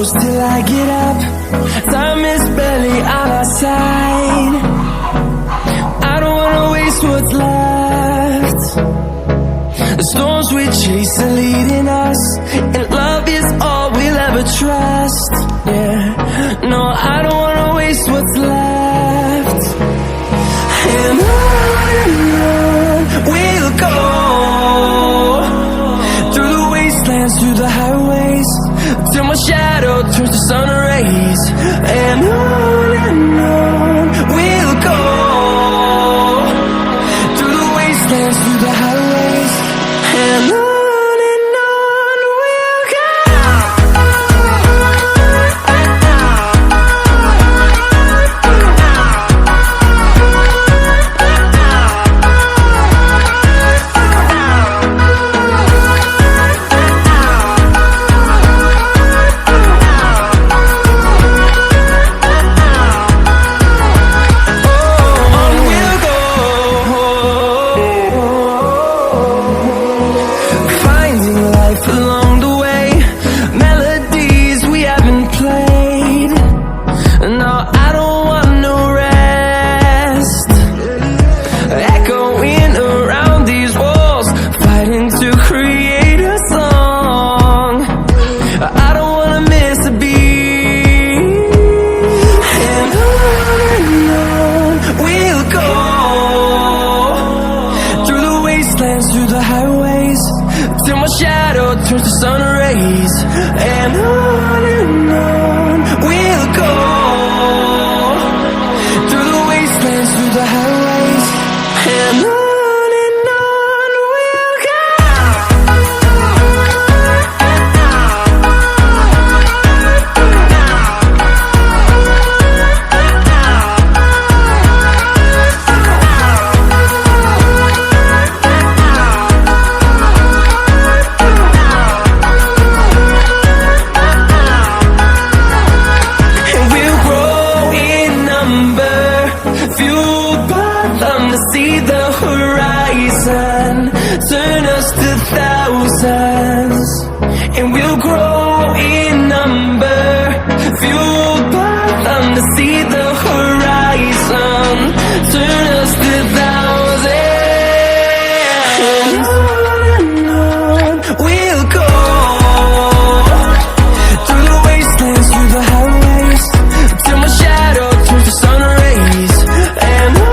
close till I get up. Time is barely on our side. I don't wanna waste what's left. The storms we chase are leading us, and love is all we'll ever trust. Yeah, no, I don't wanna waste what's left. And on we'll go, through the wastelands, through the highways, till my shadow turns to sun rays. And on we'll go, through the wastelands, through the highways, and on we'll go. Through the highways, till my shadow turns to sun rays. And on we'll go, through the wastelands, through the highways, and on we'll go. See the horizon, turn us to thousands, and we'll grow in number, fueled by them. To see the horizon, turn us to thousands, and on we'll go, through the wastelands, through the highways, till my shadow turns to sun rays. And on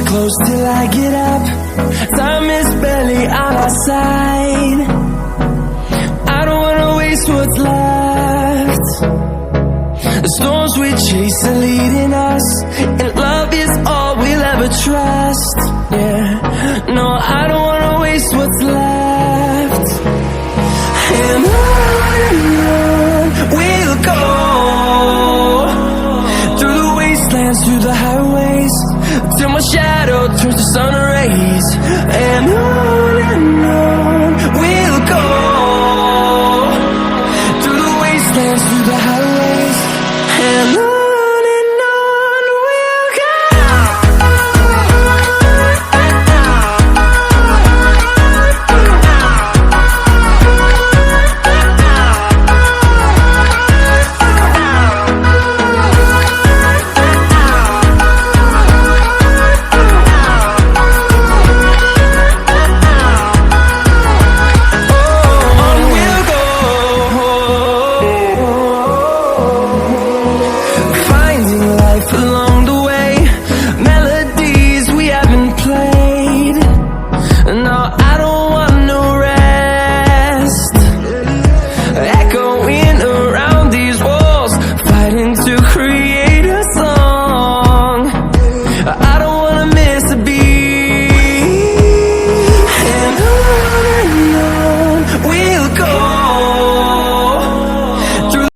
close till I get up. Time is barely on our side. I don't wanna waste what's left. The storms we chase are leading us, and love is all we'll ever trust. Yeah, no, I don't wanna waste what's left. And on we'll go, through the wastelands, through the highways, till my shadow turns to sun rays. And on